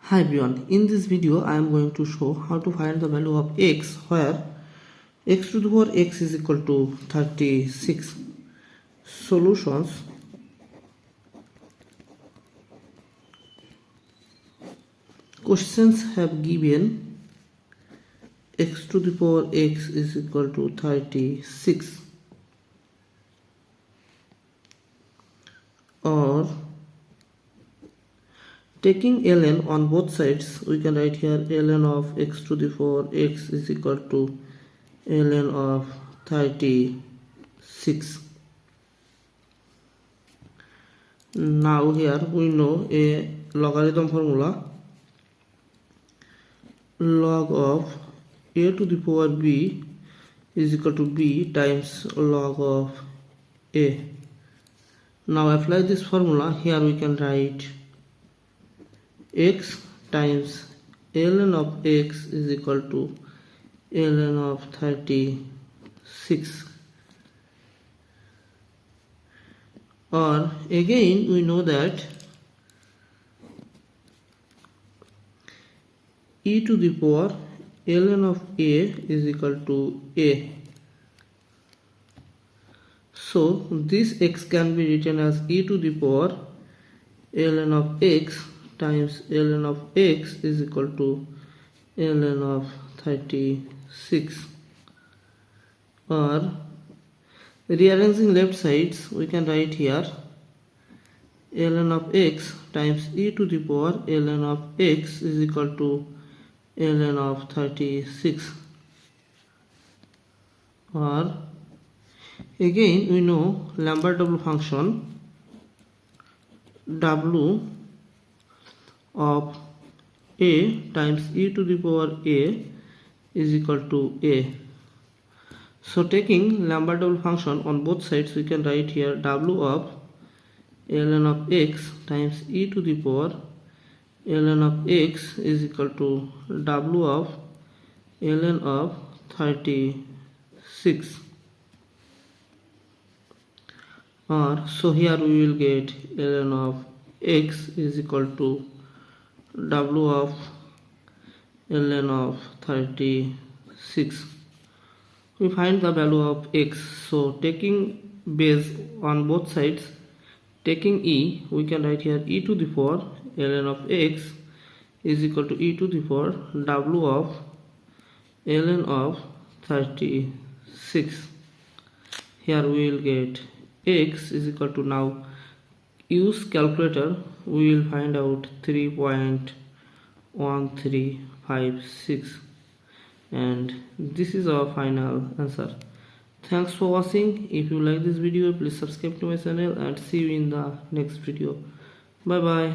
Hi everyone, in this video I am going to show how to find the value of x where x to the power x is equal to 36. Solutions. Questions have given x to the power x is equal to 36, or taking ln on both sides, we can write here ln of x to the power x is equal to ln of 36. Now here we know a logarithm formula. Log of a to the power b is equal to b times log of a. Now apply this formula. Here we can write x times ln of x is equal to ln of 36, or again we know that e to the power ln of a is equal to a. So this x can be written as e to the power ln of x times ln of x is equal to ln of 36, or rearranging left sides, we can write here ln of x times e to the power ln of x is equal to ln of 36, or again we know Lambert W function w of a times e to the power a is equal to a. So taking Lambert W function on both sides, we can write here w of ln of x times e to the power ln of x is equal to w of ln of 36, or so here we will get ln of x is equal to w of ln of 36. We find the value of x. So taking base on both sides, taking e, we can write here e to the power ln of x is equal to e to the power w of ln of 36. Here we will get x is equal to, now use calculator, we will find out 3.1356, and this is our final answer. Thanks for watching. If you like this video, please subscribe to my channel and see you in the next video. Bye bye.